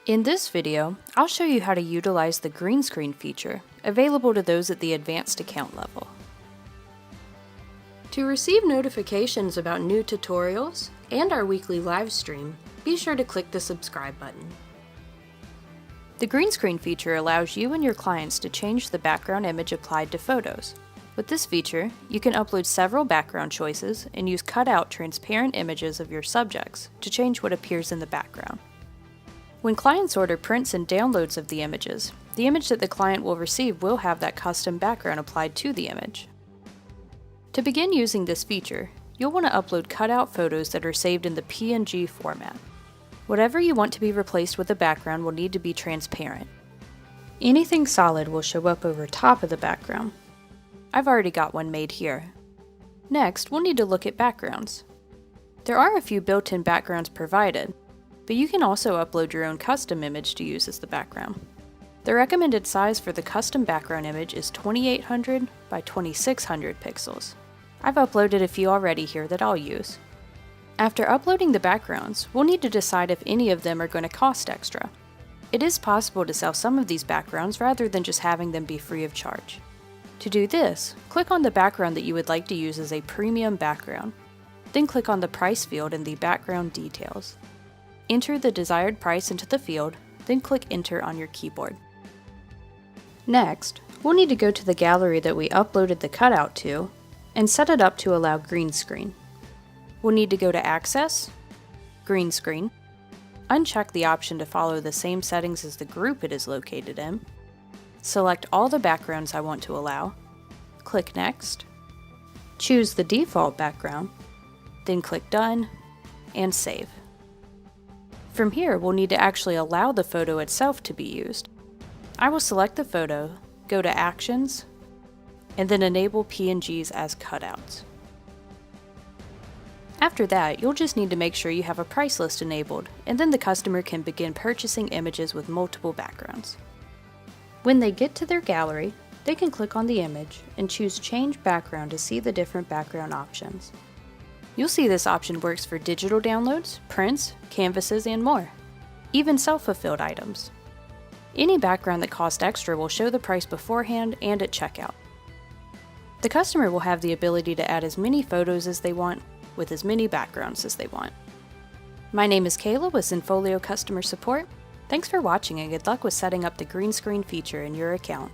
In this video, I'll show you how to utilize the green screen feature, available to those at the advanced account level. To receive notifications about new tutorials and our weekly live stream, be sure to click the subscribe button. The green screen feature allows you and your clients to change the background image applied to photos. With this feature, you can upload several background choices and use cutout transparent images of your subjects to change what appears in the background. When clients order prints and downloads of the images, the image that the client will receive will have that custom background applied to the image. To begin using this feature, you'll want to upload cutout photos that are saved in the PNG format. Whatever you want to be replaced with the background will need to be transparent. Anything solid will show up over top of the background. I've already got one made here. Next, we'll need to look at backgrounds. There are a few built-in backgrounds provided, but you can also upload your own custom image to use as the background. The recommended size for the custom background image is 2800 by 2600 pixels. I've uploaded a few already here that I'll use. After uploading the backgrounds, we'll need to decide if any of them are going to cost extra. It is possible to sell some of these backgrounds rather than just having them be free of charge. To do this, click on the background that you would like to use as a premium background. Then click on the price field in the background details. Enter the desired price into the field, then click Enter on your keyboard. Next, we'll need to go to the gallery that we uploaded the cutout to and set it up to allow green screen. We'll need to go to Access, Green Screen, uncheck the option to follow the same settings as the group it is located in, select all the backgrounds I want to allow, click Next, choose the default background, then click Done, and Save. From here, we'll need to actually allow the photo itself to be used. I will select the photo, go to Actions, and then enable PNGs as cutouts. After that, you'll just need to make sure you have a price list enabled, and then the customer can begin purchasing images with multiple backgrounds. When they get to their gallery, they can click on the image and choose Change Background to see the different background options. You'll see this option works for digital downloads, prints, canvases, and more, even self-fulfilled items. Any background that costs extra will show the price beforehand and at checkout. The customer will have the ability to add as many photos as they want, with as many backgrounds as they want. My name is Kayla with Zenfolio Customer Support. Thanks for watching and good luck with setting up the green screen feature in your account.